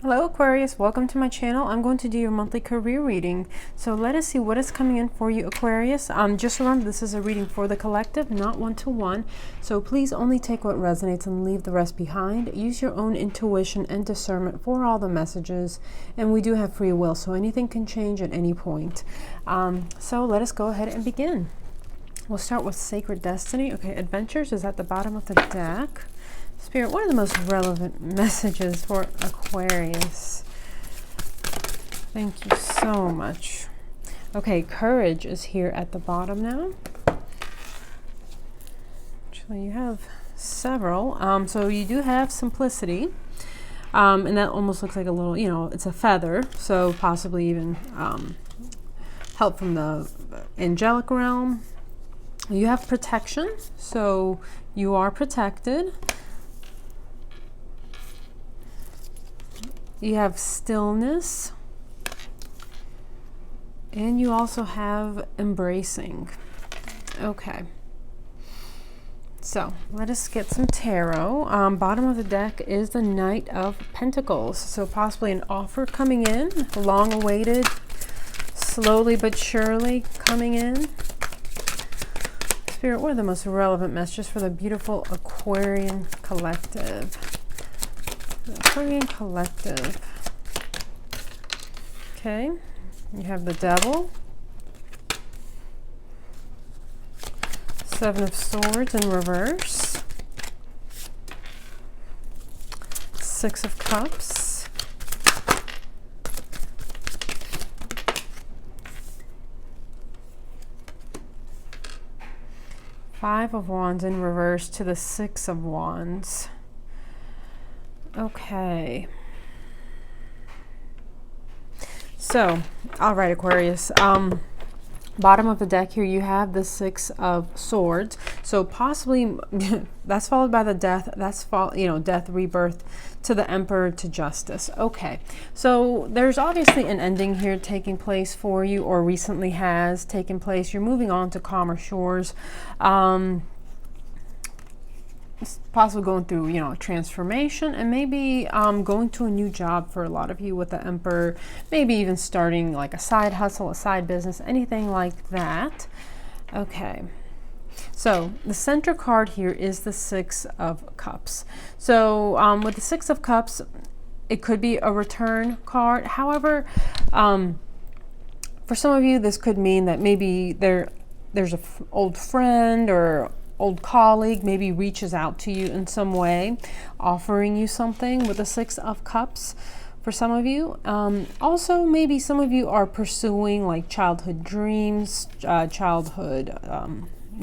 Hello Aquarius, welcome to my channel. I'm going to do your monthly career reading. So let us see what is coming in for you, Aquarius. Just remember, this is a reading for the collective, not one-to-one. So please only take what resonates and leave the rest behind. Use your own intuition and discernment for all the messages. And we do have free will, so anything can change at any point. So let us go ahead and begin. We'll start with Sacred Destiny. Okay, Adventures is at the bottom of the deck. Spirit, what are the most relevant messages for Aquarius? Thank you so much. Okay, Courage is here at the bottom now. Actually, you have several. So you do have Simplicity. And that almost looks like a little, it's a feather. So possibly even help from the angelic realm. You have Protection. So you are protected. You have Stillness, and you also have Embracing. Okay, so let us get some tarot. Bottom of the deck is the Knight of Pentacles, so possibly an offer coming in, long awaited, slowly but surely coming in. Spirit, what are the most relevant messages for the beautiful Aquarian collective? Aquarian collective. Okay, you have the Devil, Seven of Swords in reverse, Six of Cups, Five of Wands in reverse to the Six of Wands. Okay. So, all right, Aquarius. Bottom of the deck here, you have the Six of Swords. So possibly that's followed by the Death. That's death, rebirth, to the Emperor, to Justice. Okay. So there's obviously an ending here taking place for you, or recently has taken place. You're moving on to calmer shores. Possibly going through, a transformation, and maybe going to a new job for a lot of you with the Emperor, maybe even starting like a side hustle, a side business, anything like that. Okay, so the center card here is the Six of Cups. So with the Six of Cups, it could be a return card. However, for some of you, this could mean that maybe there's an old friend or old colleague maybe reaches out to you in some way, offering you something with the Six of Cups for some of you. Also, maybe some of you are pursuing like childhood dreams, childhood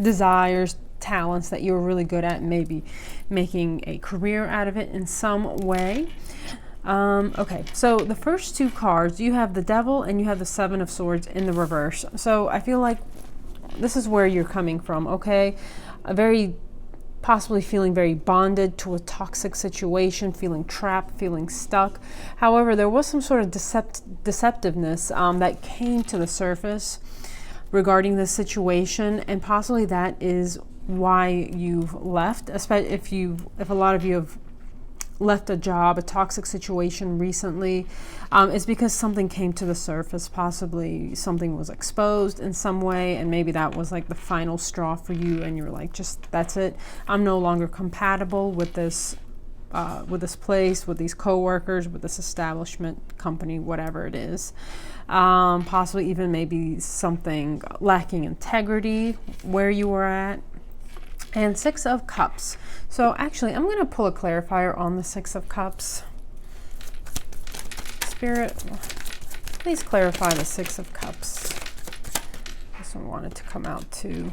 desires, talents that you're really good at, maybe making a career out of it in some way. Okay, so the first two cards, you have the Devil and you have the Seven of Swords in the reverse. So I feel like this is where you're coming from, okay? Possibly feeling very bonded to a toxic situation, feeling trapped, feeling stuck. However, there was some sort of deceptiveness that came to the surface regarding this situation, and possibly that is why you've left. Especially if a lot of you have left a job, a toxic situation recently, it's because something came to the surface. Possibly something was exposed in some way, and maybe that was like the final straw for you, and you're like, that's it. I'm no longer compatible with this place, with these coworkers, with this establishment, company, whatever it is. Possibly even maybe something lacking integrity where you were at. And Six of Cups. So actually, I'm going to pull a clarifier on the Six of Cups. Spirit, please clarify the Six of Cups. This one wanted to come out too.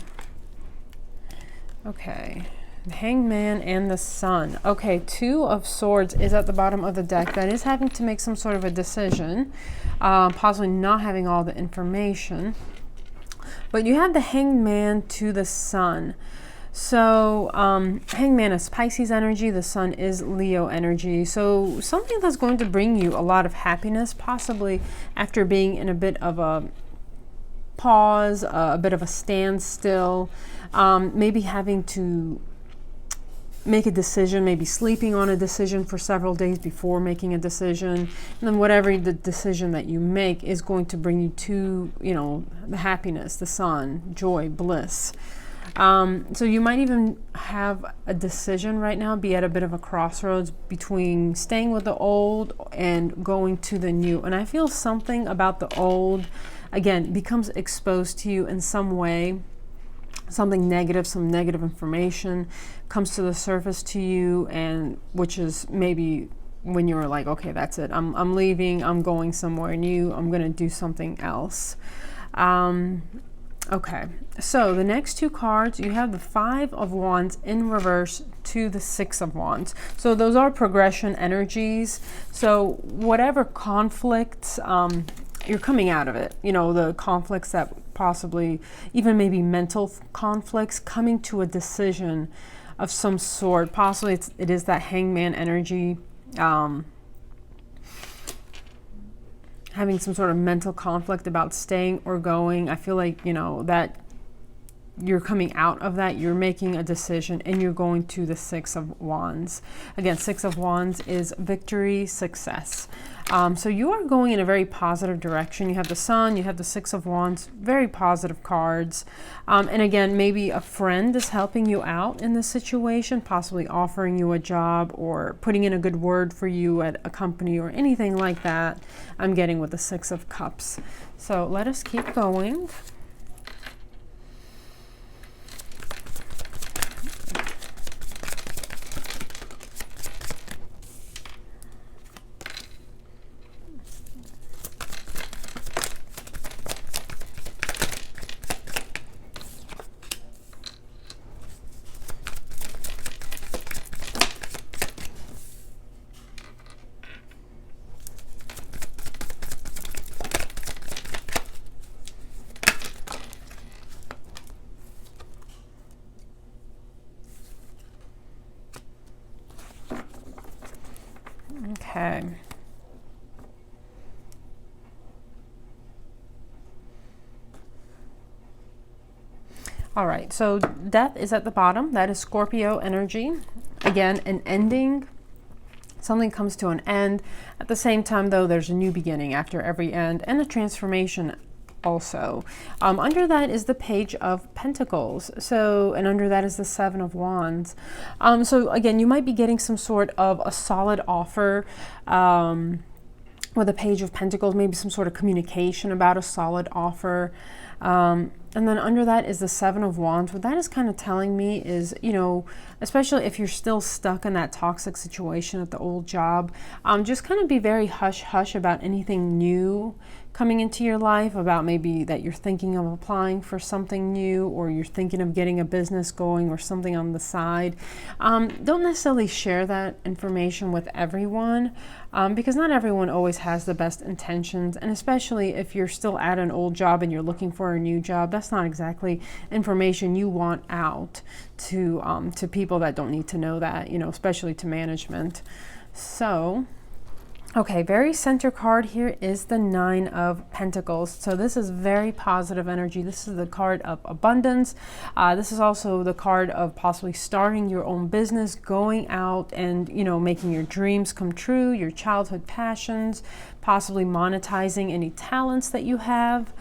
Okay. The Hanged Man and the Sun. Okay, Two of Swords is at the bottom of the deck. That is having to make some sort of a decision. Possibly not having all the information. But you have the Hanged Man to the Sun. So Hangman is Pisces energy, the Sun is Leo energy. So something that's going to bring you a lot of happiness, possibly after being in a bit of a pause, a bit of a standstill, maybe having to make a decision, maybe sleeping on a decision for several days before making a decision. And then whatever the decision that you make is going to bring you to, the happiness, the sun, joy, bliss. So you might even have a decision right now, be at a bit of a crossroads between staying with the old and going to the new. And I feel something about the old, again, becomes exposed to you in some way. Something negative, some negative information comes to the surface to you, and which is maybe when you're like, okay, that's it. I'm leaving. I'm going somewhere new. I'm going to do something else. Okay, so the next two cards, you have the Five of Wands in reverse to the Six of Wands. So those are progression energies. So whatever conflicts, you're coming out of it. The conflicts that possibly, even maybe mental conflicts, coming to a decision of some sort. Possibly it is that Hangman energy. Having some sort of mental conflict about staying or going. I feel like, that you're coming out of that, you're making a decision, and you're going to the Six of Wands. Again, Six of Wands is victory, success. So you are going in a very positive direction. You have the Sun, you have the Six of Wands, very positive cards. And again, maybe a friend is helping you out in this situation, possibly offering you a job or putting in a good word for you at a company or anything like that. I'm getting with the Six of Cups. So let us keep going. Okay. All right, so Death is at the bottom. That is Scorpio energy. Again, an ending. Something comes to an end. At the same time, though, there's a new beginning after every end, and a transformation also. Under that is the Page of Pentacles. So, and under that is the Seven of Wands. So again, you might be getting some sort of a solid offer with a Page of Pentacles, maybe some sort of communication about a solid offer. And then under that is the Seven of Wands. What that is kind of telling me is, especially if you're still stuck in that toxic situation at the old job, just kind of be very hush-hush about anything new coming into your life, about maybe that you're thinking of applying for something new, or you're thinking of getting a business going or something on the side. Don't necessarily share that information with everyone, because not everyone always has the best intentions, and especially if you're still at an old job and you're looking for a new job, that's not exactly information you want out to people that don't need to know that, especially to management. So, okay, very center card here is the Nine of Pentacles. So this is very positive energy. This is the card of abundance. This is also the card of possibly starting your own business, going out and, making your dreams come true, your childhood passions, possibly monetizing any talents that you have.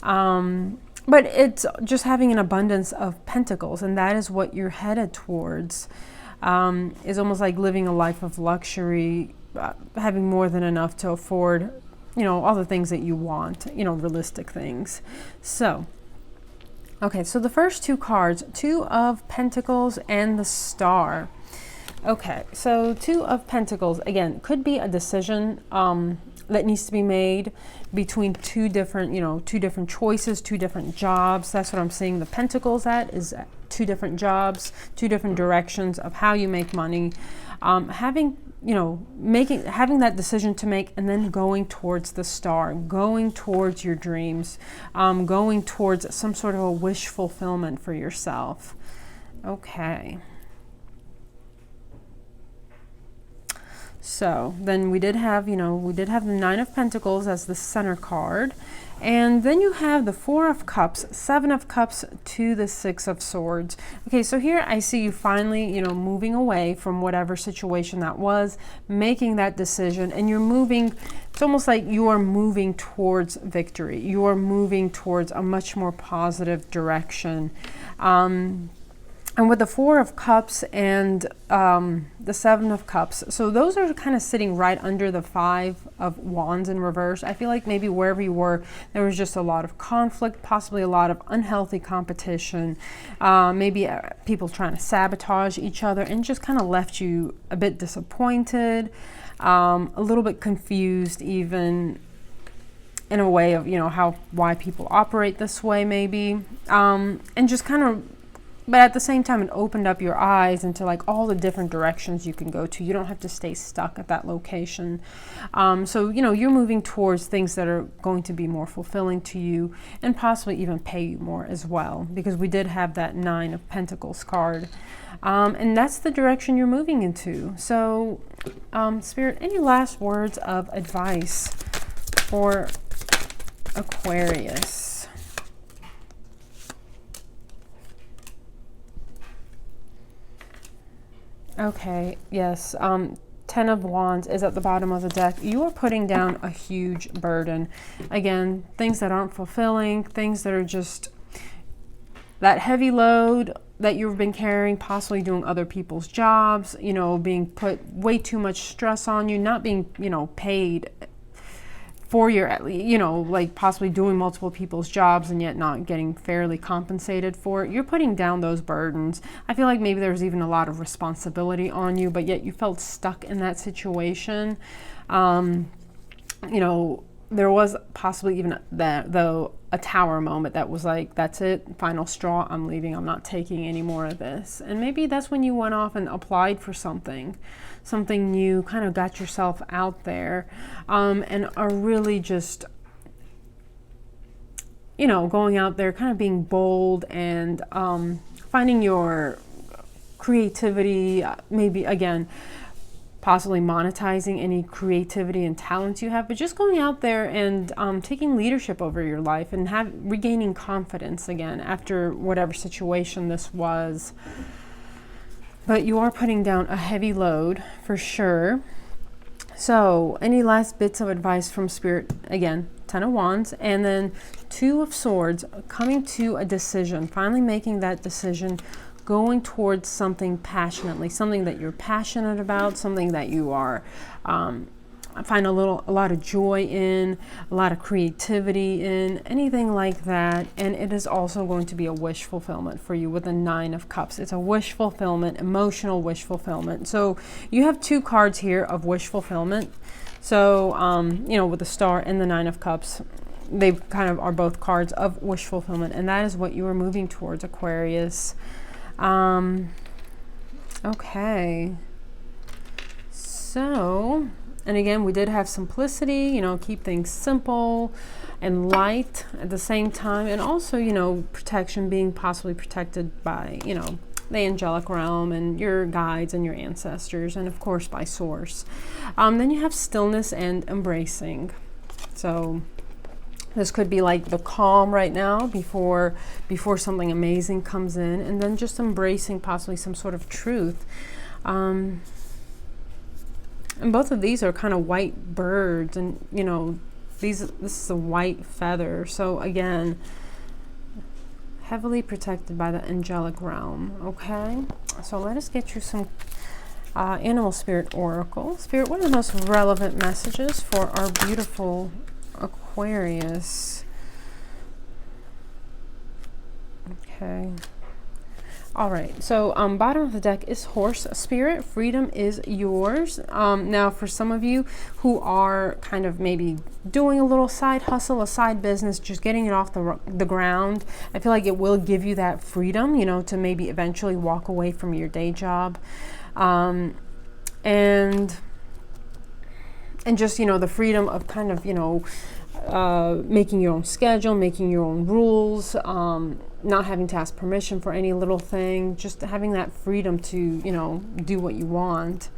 But it's just having an abundance of pentacles, and that is what you're headed towards. Is almost like living a life of luxury, having more than enough to afford, all the things that you want, realistic things. So, okay, so the first two cards, Two of Pentacles and the Star. Okay, so Two of Pentacles, again, could be a decision that needs to be made between two different choices, two different jobs. That's what I'm seeing the Pentacles at, is two different jobs, two different directions of how you make money. Having that decision to make, and then going towards the Star, going towards your dreams, going towards some sort of a wish fulfillment for yourself. Okay. So then we did have the Nine of Pentacles as the center card. And then you have the Four of Cups, Seven of Cups to the Six of Swords. Okay, so here I see you finally, you know, moving away from whatever situation that was, making that decision, and you're moving, it's almost like you are moving towards victory. You are moving towards a much more positive direction. And with the Four of Cups and the Seven of Cups, so those are kind of sitting right under the Five of Wands in reverse. I feel like maybe wherever you were, there was just a lot of conflict, possibly a lot of unhealthy competition, maybe people trying to sabotage each other, and just kind of left you a bit disappointed, a little bit confused even, in a way of, you know, why people operate this way maybe, and just kind of, but at the same time, it opened up your eyes into like all the different directions you can go to. You don't have to stay stuck at that location. So, you know, you're moving towards things that are going to be more fulfilling to you and possibly even pay you more as well, because we did have that Nine of Pentacles card. And that's the direction you're moving into. So, Spirit, any last words of advice for Aquarius? Okay, yes. Ten of Wands is at the bottom of the deck. You are putting down a huge burden. Again, things that aren't fulfilling, things that are just that heavy load that you've been carrying, possibly doing other people's jobs, you know, being put way too much stress on you, not being, you know, paid for your, you know, like possibly doing multiple people's jobs and yet not getting fairly compensated for it. You're putting down those burdens. I feel like maybe there's even a lot of responsibility on you, but yet you felt stuck in that situation. You know, there was possibly even that, though, a tower moment that was like, that's it, final straw, I'm leaving, I'm not taking any more of this. And maybe that's when you went off and applied for something new, kind of got yourself out there, and are really just, you know, going out there, kind of being bold and finding your creativity, maybe again, possibly monetizing any creativity and talents you have, but just going out there and taking leadership over your life and regaining confidence again after whatever situation this was. But you are putting down a heavy load for sure. So any last bits of advice from Spirit? Again, Ten of Wands, and then Two of Swords, coming to a decision, finally making that decision, going towards something passionately, something that you're passionate about, something that you are find a lot of joy in, a lot of creativity in, anything like that. And it is also going to be a wish fulfillment for you with the Nine of Cups. It's a wish fulfillment, emotional wish fulfillment. So you have two cards here of wish fulfillment. So you know, with the Star and the Nine of Cups, they kind of are both cards of wish fulfillment, and that is what you are moving towards, Aquarius. Okay, so, and again, we did have simplicity, you know, keep things simple and light at the same time, and also, you know, protection, being possibly protected by, you know, the angelic realm and your guides and your ancestors, and of course by source. Then you have stillness and embracing. So this could be like the calm right now before something amazing comes in, and then just embracing possibly some sort of truth. And both of these are kind of white birds, and you know, this is a white feather. So again, heavily protected by the angelic realm. Okay, so let us get you some animal spirit oracle. Spirit, what are the most relevant messages for our beautiful Aquarius? Okay. All right, so bottom of the deck is Horse. Spirit, freedom is yours. Now, for some of you who are kind of maybe doing a little side hustle, a side business, just getting it off the ground, I feel like it will give you that freedom, you know, to maybe eventually walk away from your day job. And just, you know, the freedom of kind of, you know, making your own schedule, making your own rules, not having to ask permission for any little thing, just having that freedom to, you know, do what you want.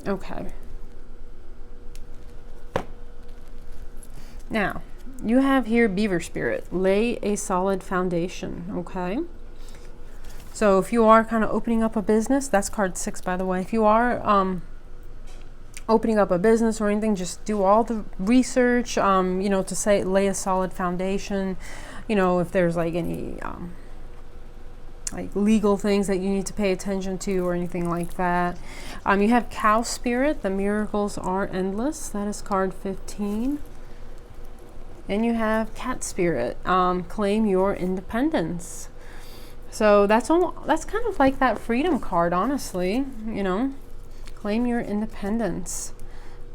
Okay. Now, you have here Beaver Spirit. Lay a solid foundation, okay? So if you are kind of opening up a business, that's card 6, by the way. If you are opening up a business or anything, just do all the research, you know, to say lay a solid foundation. You know, if there's like any like legal things that you need to pay attention to or anything like that. You have Cow Spirit. The miracles are endless. That is card 15. And you have Cat Spirit. Claim your independence. So that's kind of like that freedom card, honestly, you know, claim your independence.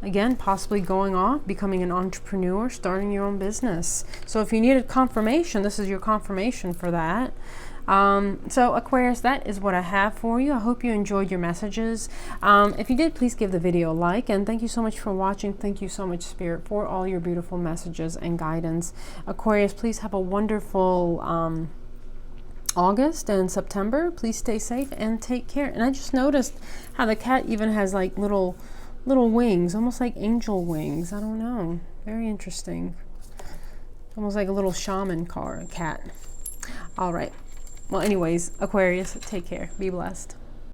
Again, possibly going off, becoming an entrepreneur, starting your own business. So if you needed confirmation, this is your confirmation for that. So Aquarius, that is what I have for you. I hope you enjoyed your messages. If you did, please give the video a like, and thank you so much for watching. Thank you so much, Spirit, for all your beautiful messages and guidance. Aquarius, please have a wonderful August and September. Please stay safe and take care. And I just noticed how the cat even has like little wings, almost like angel wings. I don't know. Very interesting. Almost like a little shaman cat. All right. Well, anyways, Aquarius, take care. Be blessed.